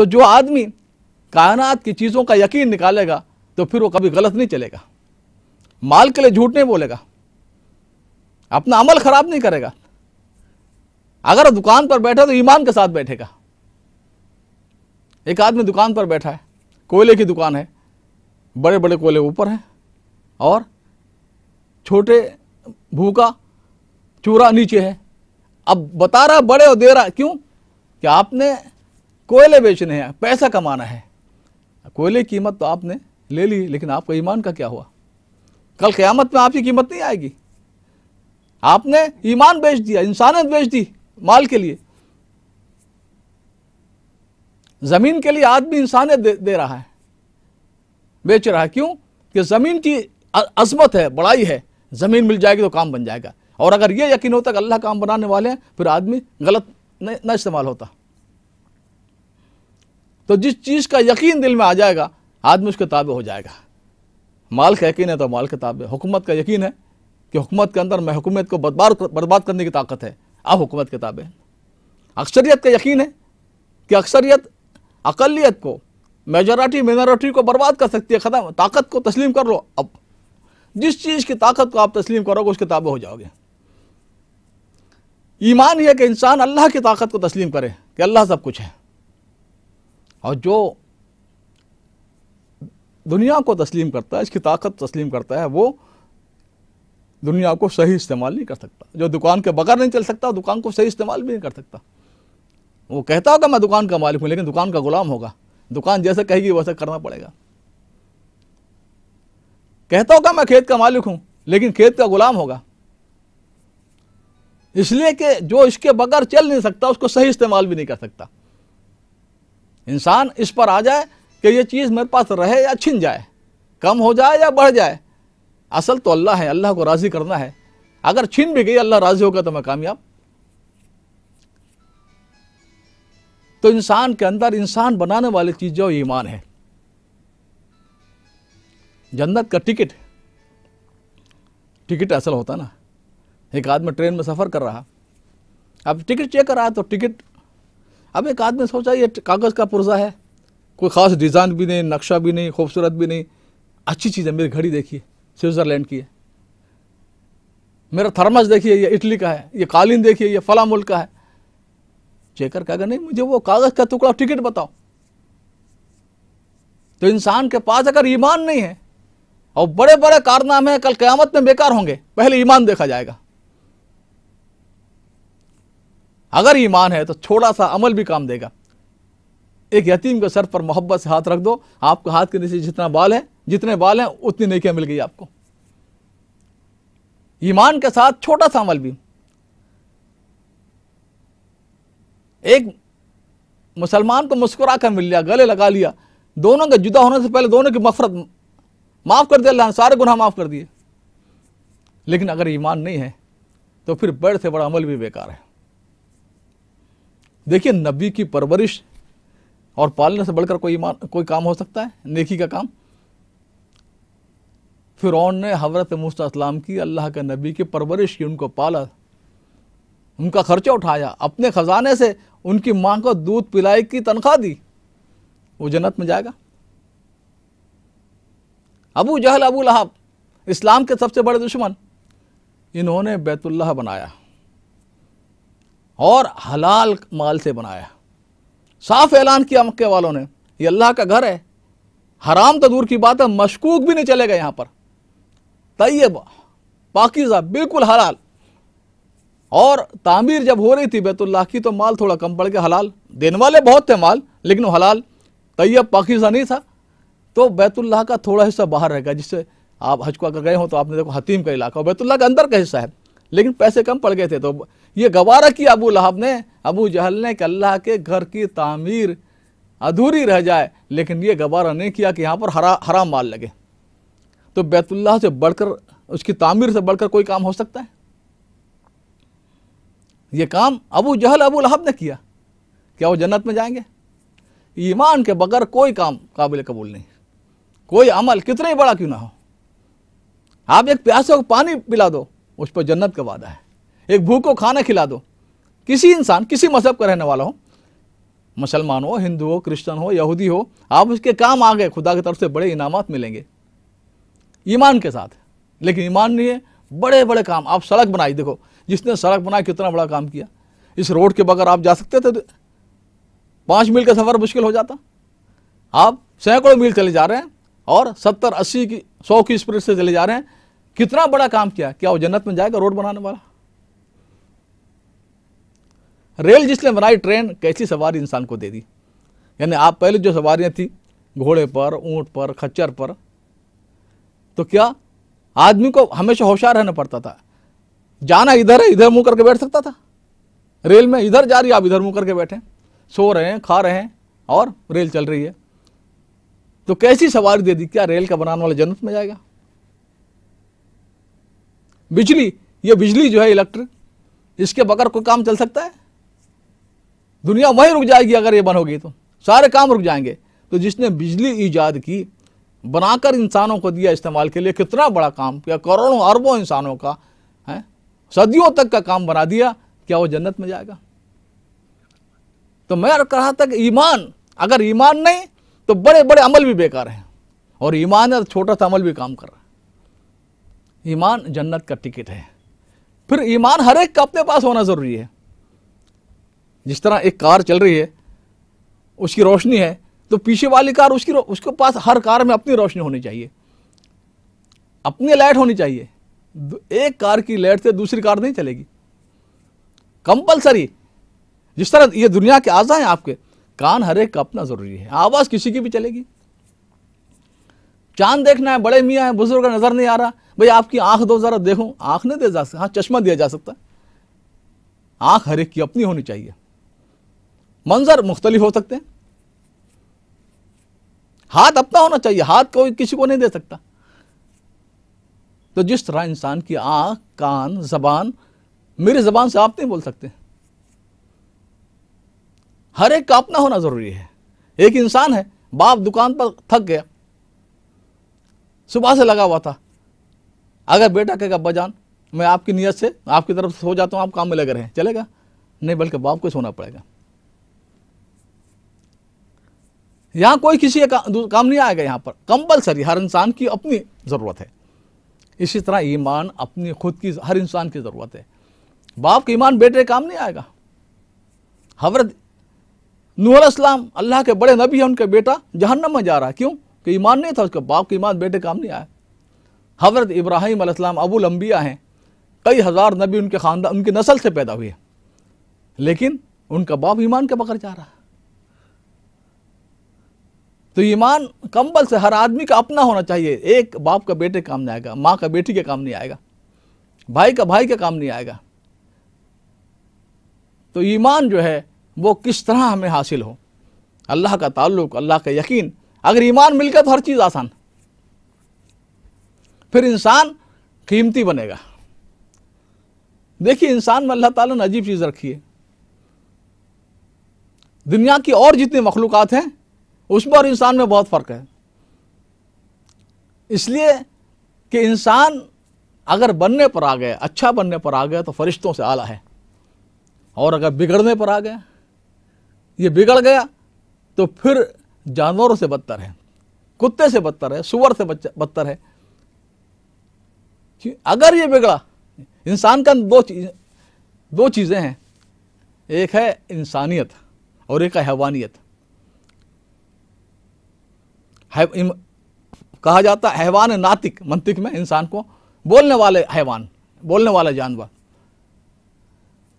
तो जो आदमी कायनात की चीज़ों का यकीन निकालेगा तो फिर वो कभी गलत नहीं चलेगा, माल के लिए झूठ नहीं बोलेगा, अपना अमल खराब नहीं करेगा। अगर दुकान पर बैठा तो ईमान के साथ बैठेगा। एक आदमी दुकान पर बैठा है, कोयले की दुकान है, बड़े बड़े कोयले ऊपर हैं और छोटे भूखा चूरा नीचे है। अब बता रहा बड़े और दे रहा, क्यों? कि आपने कोयले बेचने हैं, पैसा कमाना है। कोयले की कीमत तो आपने ले ली, लेकिन आपका ईमान का क्या हुआ? कल क़यामत में आपकी कीमत नहीं आएगी। आपने ईमान बेच दिया, इंसानियत बेच दी माल के लिए। जमीन के लिए आदमी इंसानियत दे रहा है, बेच रहा है। क्यों? कि जमीन की अजमत है, बड़ाई है, जमीन मिल जाएगी तो काम बन जाएगा। और अगर ये यकीन होता कि अल्लाह काम बनाने वाले हैं, फिर आदमी गलत न इस्तेमाल होता। तो जिस चीज़ का यकीन दिल में आ जाएगा आदमी उसके ताबे हो जाएगा। माल का यकीन है तो माल के ताबे, हुकूमत का यकीन है कि हुकूमत के अंदर मैं हुकूमत को बर्बाद करने की ताकत है, अब हुकूमत के ताबे। अक्सरियत का यकीन है कि अक्सरियत अकलियत को, मेजॉरिटी मिनॉरिटी को बर्बाद कर सकती है, ख़त्म, ताकत को तस्लीम कर लो। अब जिस चीज़ की ताकत को आप तस्लीम करोगे उसके ताबे हो जाओगे। ईमान यह कि इंसान अल्लाह की ताकत को तस्लीम करे कि अल्लाह सब कुछ है, और जो दुनिया को तस्लीम करता है, इसकी ताकत तस्लीम करता है, वो दुनिया को सही इस्तेमाल नहीं कर सकता। जो दुकान के बगैर नहीं चल सकता, दुकान को सही इस्तेमाल भी नहीं कर सकता। वो कहता होगा मैं दुकान का मालिक हूँ, लेकिन दुकान का गुलाम होगा। दुकान जैसे कहेगी वैसे करना पड़ेगा। कहता होगा मैं खेत का मालिक हूँ, लेकिन खेत का गुलाम होगा, इसलिए कि जो इसके बगैर चल नहीं सकता उसको सही इस्तेमाल भी नहीं कर सकता। इंसान इस पर आ जाए कि ये चीज़ मेरे पास रहे या छिन जाए, कम हो जाए या बढ़ जाए, असल तो अल्लाह है, अल्लाह को राज़ी करना है। अगर छिन भी गई अल्लाह राज़ी होगा तो मैं कामयाब। तो इंसान के अंदर इंसान बनाने वाली चीज़ जो ईमान है। जन्नत का टिकट असल होता ना। एक आदमी ट्रेन में सफ़र कर रहा, अब टिकट चेक कर रहा है तो टिकट, अब एक आदमी सोचा ये कागज़ का पुर्जा है, कोई ख़ास डिज़ाइन भी नहीं, नक्शा भी नहीं, खूबसूरत भी नहीं, अच्छी चीज़ है। मेरी घड़ी देखिए स्विट्ज़रलैंड की है, मेरा थर्मस देखिए ये इटली का है, ये कालीन देखिए ये फला मुल्क का है। चेकर कहेगा नहीं मुझे वो कागज़ का टुकड़ा टिकट बताओ। तो इंसान के पास अगर ईमान नहीं है और बड़े बड़े कारनामे कल क़यामत में बेकार होंगे, पहले ईमान देखा जाएगा। अगर ईमान है तो छोटा सा अमल भी काम देगा। एक यतीम के सर पर मोहब्बत से हाथ रख दो, आपके हाथ के नीचे जितने बाल हैं उतनी नेकियां मिल गई आपको। ईमान के साथ छोटा सा अमल भी। एक मुसलमान को मुस्कुरा कर मिल लिया, गले लगा लिया, दोनों के जुदा होने से पहले दोनों की मग़फ़िरत माफ़ कर दिया, अल्लाह ने सारे गुनाह माफ़ कर दिए। लेकिन अगर ईमान नहीं है तो फिर बड़े से बड़ा अमल भी बेकार है। देखिए नबी की परवरिश और पालने से बढ़कर कोई काम हो सकता है, नेकी का काम? फिरौन ने हज़रत मूसा अलैहिस्सलाम की, अल्लाह के नबी की परवरिश की, उनको पाला, उनका खर्चा उठाया, अपने ख़जाने से उनकी माँ को दूध पिलाई की तनख्वाह दी, वो जन्नत में जाएगा? अबू जहल, अबू लहब, इस्लाम के सबसे बड़े दुश्मन, इन्होंने बैतुल्लाह बनाया और हलाल माल से बनाया। साफ ऐलान किया मक्के वालों ने ये अल्लाह का घर है, हराम तो दूर की बात है, मशकूक भी नहीं चलेगा यहाँ पर, तय्यब पाकीज़ा बिल्कुल हलाल। और तामीर जब हो रही थी बैतुल्लाह की तो माल थोड़ा कम पड़ गया, हलाल देने वाले बहुत थे माल, लेकिन वो हलाल तय्यब पाकीज़ा नहीं था। तो बैतुल्लाह का थोड़ा हिस्सा बाहर रहेगा, जिससे आप हज को अगर गए हो तो आपने देखो हतीम का इलाका, बैतुल्लाह का अंदर का हिस्सा है, लेकिन पैसे कम पड़ गए थे। तो ये गवारा किया अबू लहब ने, अबू जहल ने कि अल्लाह के घर की तामीर अधूरी रह जाए, लेकिन ये गवारा नहीं किया कि यहाँ पर हराम माल लगे। तो बैतुल्लाह से बढ़कर, उसकी तामीर से बढ़कर कोई काम हो सकता है? ये काम अबू जहल, अबू लहब ने किया, क्या वो जन्नत में जाएंगे? ईमान के बगैर कोई काम काबिल कबूल नहीं, कोई अमल कितना ही बड़ा क्यों ना हो। आप एक प्यासे को पानी पिला दो, उस पर जन्नत का वादा है। एक भूख को खाना खिला दो, किसी इंसान, किसी मजहब का रहने वाला हो, मुसलमान हो, हिंदू हो, क्रिश्चियन हो, यहूदी हो, आप उसके काम आ गए, खुदा की तरफ से बड़े इनामात मिलेंगे ईमान के साथ। लेकिन ईमान नहीं है, बड़े बड़े काम, आप सड़क बनाई, देखो जिसने सड़क बनाई कितना बड़ा काम किया। इस रोड के बगैर आप जा सकते थे, 5 मील का सफ़र मुश्किल हो जाता। आप सैकड़ों मील चले जा रहे हैं और 70, 80 की 100 की स्पीड से चले जा रहे हैं। कितना बड़ा काम किया। क्या वो जन्नत में जाएगा रोड बनाने वाला? रेल जिसने बनाई, ट्रेन कैसी सवारी इंसान को दे दी। यानी आप पहले जो सवारियां थी घोड़े पर, ऊंट पर, खच्चर पर, तो क्या आदमी को हमेशा होशियार रहना पड़ता था। जाना इधर है, इधर मुंह करके बैठ सकता था। रेल में इधर जा रही है, आप इधर मुंह करके बैठे, सो रहे हैं, खा रहे हैं और रेल चल रही है। तो कैसी सवारी दे दी। क्या रेल का बनाने वाला जन्नत में जाएगा? बिजली, ये बिजली जो है इलेक्ट्रिक, इसके बगैर कोई काम चल सकता है? दुनिया वहीं रुक जाएगी अगर ये बंद होगी तो, सारे काम रुक जाएंगे। तो जिसने बिजली ईजाद की, बनाकर इंसानों को दिया इस्तेमाल के लिए, कितना बड़ा काम किया, करोड़ों अरबों इंसानों का है, सदियों तक का काम बना दिया। क्या वो जन्नत में जाएगा? तो मैं कहा था कि ईमान, अगर ईमान नहीं तो बड़े बड़े अमल भी बेकार हैं, और ईमान है तो छोटा सा अमल भी काम कर रहा है। ईमान जन्नत का टिकट है। फिर ईमान हर एक का अपने पास होना जरूरी है। जिस तरह एक कार चल रही है, उसकी रोशनी है, तो पीछे वाली कार उसके पास, हर कार में अपनी रोशनी होनी चाहिए, अपनी लाइट होनी चाहिए। एक कार की लाइट से दूसरी कार नहीं चलेगी, कंपलसरी। जिस तरह ये दुनिया के आज़ा हैं आपके, कान हर एक का अपना जरूरी है, आवाज किसी की भी चलेगी। चांद देखना है, बड़े मियाँ हैं, बुजुर्ग नजर नहीं आ रहा, भाई आपकी आंख दो जरा देखो, आंख नहीं दे जा सकता, हाँ चश्मा दिया जा सकता है। आंख हर एक की अपनी होनी चाहिए। मंजर मुख्तलिफ हो सकते हैं। हाथ अपना होना चाहिए, हाथ कोई किसी को नहीं दे सकता। तो जिस तरह इंसान की आंख, कान, जबान, मेरी जबान से आप नहीं बोल सकते, हर एक का अपना होना जरूरी है। एक इंसान है, बाप दुकान पर थक गया, सुबह से लगा हुआ था, अगर बेटा कहेगा अब्बा जान मैं आपकी नियत से आपकी तरफ से सो जाता हूं, आप काम में लगे रहें, चलेगा? नहीं, बल्कि बाप को सोना पड़ेगा। यहां कोई किसी का काम नहीं आएगा, यहां पर कंपलसरी हर इंसान की अपनी जरूरत है। इसी तरह ईमान अपनी खुद की हर इंसान की जरूरत है। बाप का ईमान बेटे काम नहीं आएगा। हज़रत नूह अलैहिस्सलाम अल्लाह के बड़े नबी हैं, उनका बेटा जहन्नम में जा रहा है, क्यों? कि ईमान नहीं था उसका, बाप का ईमान बेटे काम नहीं आया। हज़रत इब्राहीम अलैहिस्सलाम अबुल अंबिया हैं, कई हजार नबी उनके खानदान, उनकी नस्ल से पैदा हुए, लेकिन उनका बाप ईमान के बगैर जा रहा है। तो ईमान कंबल से हर आदमी का अपना होना चाहिए। एक बाप का बेटे काम नहीं आएगा, माँ का बेटी के काम नहीं आएगा, भाई का भाई के काम नहीं आएगा। तो ईमान जो है वो किस तरह हमें हासिल हो, अल्लाह का ताल्लुक, अल्लाह का यकीन। अगर ईमान मिल गया तो हर चीज़ आसान, फिर इंसान कीमती बनेगा। देखिए इंसान में अल्लाह ताला ने अजीब चीज़ रखी है। दुनिया की और जितनी मखलूक़ात हैं उसमें और इंसान में बहुत फ़र्क है। इसलिए कि इंसान अगर बनने पर आ गया, अच्छा बनने पर आ गया तो फरिश्तों से आला है, और अगर बिगड़ने पर आ गया, ये बिगड़ गया तो फिर जानवरों से बदतर है, कुत्ते से बदतर है, सुअर से बदतर है। अगर ये बिगड़ा, इंसान का दो चीज़ें हैं, एक है इंसानियत और एक है हैवानियत। कहा जाता है हैवान नातिक, मंतिक में इंसान को बोलने वाले हैवान, बोलने वाला जानवर।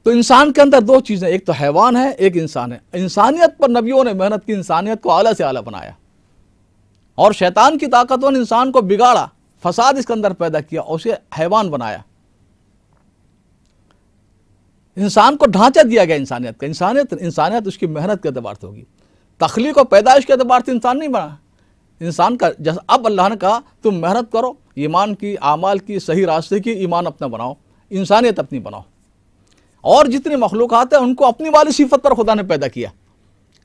तो इंसान के अंदर दो चीज़ें, एक तो हैवान है, एक इंसान है। इंसानियत पर नबियों ने मेहनत की, इंसानियत को आला से आला बनाया, और शैतान की ताकतों ने इंसान को बिगाड़ा, फसाद इसके अंदर पैदा किया, उसे हैवान बनाया। इंसान को ढांचा दिया गया इंसानियत का। इंसानियत उसकी मेहनत के एतबार से होगी, तख्लीक और पैदाइश के एतबार से इंसान नहीं बना। इंसान का जैसा अब अल्लाह ने कहा तुम मेहनत करो, ईमान की, आमाल की, सही रास्ते की, ईमान अपना बनाओ, इंसानियत अपनी बनाओ। और जितनी मखलूक़ात हैं उनको अपनी वाली सिफत पर खुदा ने पैदा किया।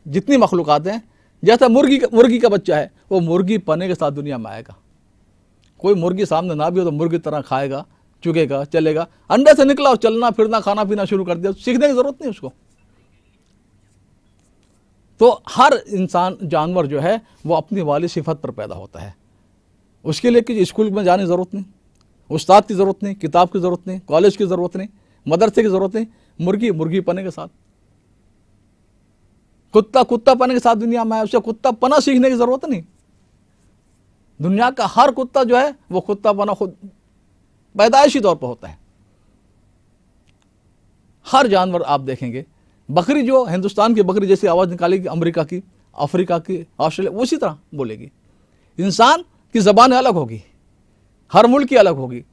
जितनी मखलूक़ात हैं, जैसा मुर्गी का बच्चा है, वो मुर्गी पने के साथ दुनिया में आएगा। कोई मुर्गी सामने ना भी हो तो मुर्गी तरह खाएगा, चुगेगा, चलेगा। अंडे से निकला और चलना फिरना, खाना पीना शुरू कर दिया, सीखने की जरूरत नहीं उसको। तो हर इंसान जानवर जो है वो अपनी वाली सिफत पर पैदा होता है। उसके लिए कि स्कूल में जाने की ज़रूरत नहीं, उस्ताद की ज़रूरत नहीं, किताब की ज़रूरत नहीं, कॉलेज की ज़रूरत नहीं, मदरसे की ज़रूरत नहीं। मुर्गी मुर्गी पने के साथ, कुत्ता कुत्ता पने के साथ दुनिया में है, उसे कुत्ता पना सीखने की ज़रूरत नहीं। दुनिया का हर कुत्ता जो है वो कुत्ता पना खुद पैदाइशी तौर पर होता है। हर जानवर आप देखेंगे, बकरी जो हिंदुस्तान की बकरी जैसी आवाज़ निकालेगी, अमेरिका की, अफ्रीका की, ऑस्ट्रेलिया, उसी तरह बोलेगी। इंसान की ज़बान अलग होगी, हर मुल्क की अलग होगी।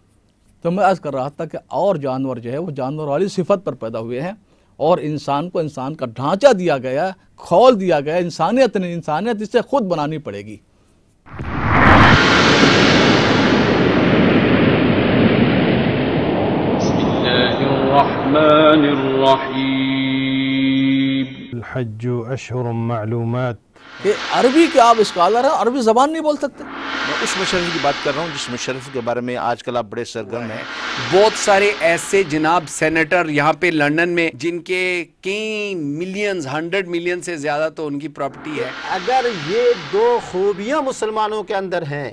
तो मैं अर्ज़ कर रहा था कि और जानवर जो है वो जानवर वाली सिफत पर पैदा हुए हैं, और इंसान को इंसान का ढांचा दिया गया, खोल दिया गया। इंसानियत नहीं, इंसानियत इसे खुद बनानी पड़ेगी। हज्जु अशहुरुम मालूमात। अरबी के आप स्कॉलर हैं, अरबी ज़बान नहीं बोल सकते। मैं उस मुशर्रफ की बात कर रहा हूँ जिस मुशर्रफ के बारे में आजकल आप बड़े सरगर्म हैं। बहुत सारे ऐसे जनाब सेनेटर यहाँ पे लंदन में जिनके कई मिलियंस, 100 मिलियन से ज्यादा तो उनकी प्रॉपर्टी है। अगर ये दो खूबियां मुसलमानों के अंदर हैं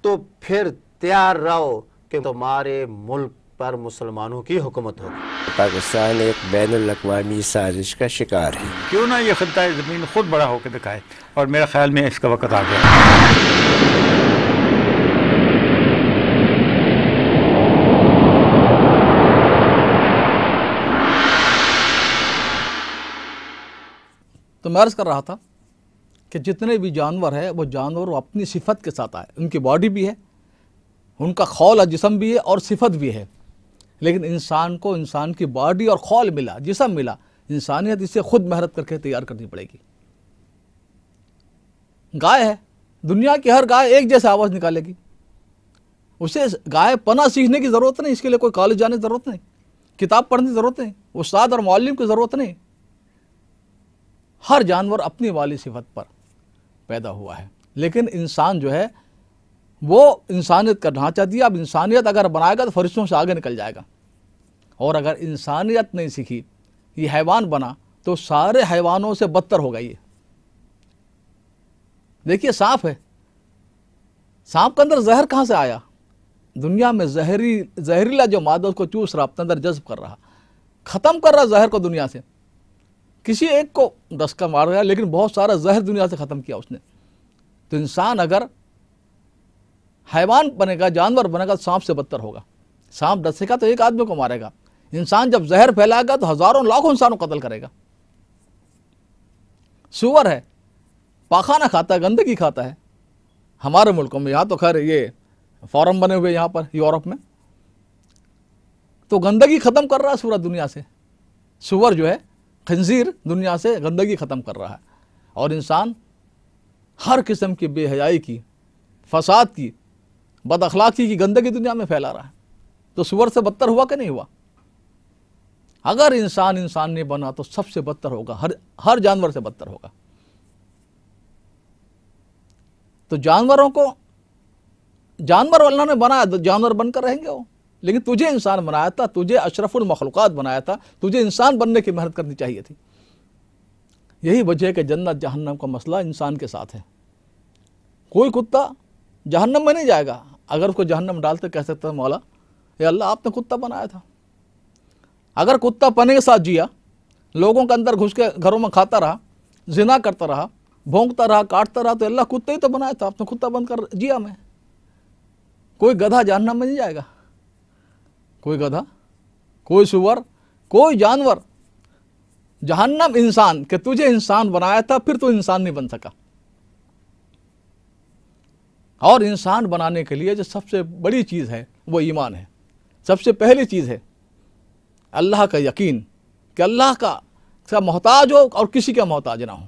तो फिर तैयार रहो कि तुम्हारे मुल्क पर मुसलमानों की हुकूमत होगी। पाकिस्तान एक बैनुल-अक़वामी साजिश का शिकार है। क्यों ना ये खित्ता ज़मीन खुद बड़ा होकर दिखाए, और मेरा ख्याल में इसका वक्त आ गया। तो मैं अर्ज़ कर रहा था कि जितने भी जानवर है वो जानवर वो अपनी सिफत के साथ आए। उनकी बॉडी भी है, उनका खौल जिस्म भी है और सिफत भी है। लेकिन इंसान को इंसान की बॉडी और खौल मिला, जिस्म मिला, इंसानियत इसे खुद मेहनत करके तैयार करनी पड़ेगी। गाय है, दुनिया की हर गाय एक जैसे आवाज़ निकालेगी। उसे गाय पना सीखने की ज़रूरत नहीं, इसके लिए कोई कॉलेज जाने की ज़रूरत नहीं, किताब पढ़ने की ज़रूरत नहीं, उस्ताद और मौलिम की ज़रूरत नहीं। हर जानवर अपनी वाली सिफत पर पैदा हुआ है। लेकिन इंसान जो है वो इंसानियत का ढांचा दिया। अब इंसानियत अगर बनाएगा तो फरिश्तों से आगे निकल जाएगा, और अगर इंसानियत नहीं सीखी, ये हैवान बना, तो सारे हैवानों से बदतर होगा। ये देखिए सांप है, सांप के अंदर जहर कहाँ से आया? दुनिया में जहरीला जो मादा उसको चूस रहा, अपने अंदर जज्ब कर रहा, ख़त्म कर रहा जहर को दुनिया से। किसी एक को डसका मार गया, लेकिन बहुत सारा जहर दुनिया से ख़त्म किया उसने। तो इंसान अगर हैवान बनेगा, जानवर बनेगा, तो सांप से बदतर होगा। सांप डसेगा तो एक आदमी को मारेगा, इंसान जब जहर फैलाएगा तो हज़ारों लाखों इंसानों को कत्ल करेगा। सूअर है, पाखाना खाता है, गंदगी खाता है। हमारे मुल्कों में, यहाँ तो खैर ये फॉरम बने हुए यहाँ पर यूरोप में, तो गंदगी ख़त्म कर रहा है सूअर दुनिया से। सूअर जो है, खंजीर, दुनिया से गंदगी ख़त्म कर रहा है। और इंसान हर किस्म की बेहयाई की, फसाद की, बदअखलाकी की गंदगी दुनिया में फैला रहा है। तो सूअर से बदतर हुआ कि नहीं हुआ? अगर इंसान नहीं बना तो सबसे बदतर होगा, हर जानवर से बदतर होगा। तो जानवरों को जानवर अल्लाह ने बनाया, जानवर बनकर रहेंगे वो। लेकिन तुझे इंसान बनाया था, तुझे अशरफुल मखलूक़ात बनाया था, तुझे इंसान बनने की मेहनत करनी चाहिए थी। यही वजह है कि जन्नत जहन्नम का मसला इंसान के साथ है। कोई कुत्ता जहन्नम में नहीं जाएगा। अगर उसको जहन्नम डालते कह सकते हैं मौला ये अल्लाह आपने कुत्ता बनाया था। अगर कुत्ता पने के साथ जिया, लोगों के अंदर घुस के घरों में खाता रहा, जिना करता रहा, भौंकता रहा, काटता रहा, तो अल्लाह कुत्ते ही तो बनाया था, आपने कुत्ता बनकर जिया में। कोई गधा जहन्नम में नहीं जाएगा, कोई गधा, कोई सुअर, कोई जानवर। जहन्नम इंसान, कि तुझे इंसान बनाया था फिर तो इंसान नहीं बन सका। और इंसान बनाने के लिए जो सबसे बड़ी चीज़ है वो ईमान है। सबसे पहली चीज़ है अल्लाह का यकीन, कि अल्लाह का मोहताज हो और किसी का मोहताज ना हो।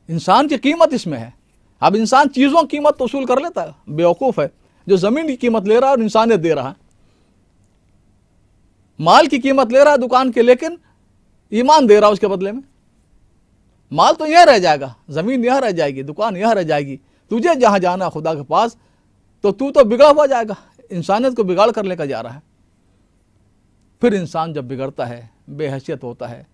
इंसान की कीमत इसमें है। अब इंसान चीज़ों की कीमत तो वसूल कर लेता है, बेवकूफ़ है जो ज़मीन की कीमत ले रहा है और इंसानियत दे रहा है। माल की कीमत ले रहा है दुकान के, लेकिन ईमान दे रहा है उसके बदले में। माल तो यह रह जाएगा, ज़मीन यह रह जाएगी, दुकान यह रह जाएगी। तुझे जहाँ जाना खुदा के पास, तो तू तो बिगड़ा हुआ जाएगा, इंसानियत को बिगाड़ कर लेकर जा रहा है। फिर इंसान जब बिगड़ता है, बेहैसियत होता है,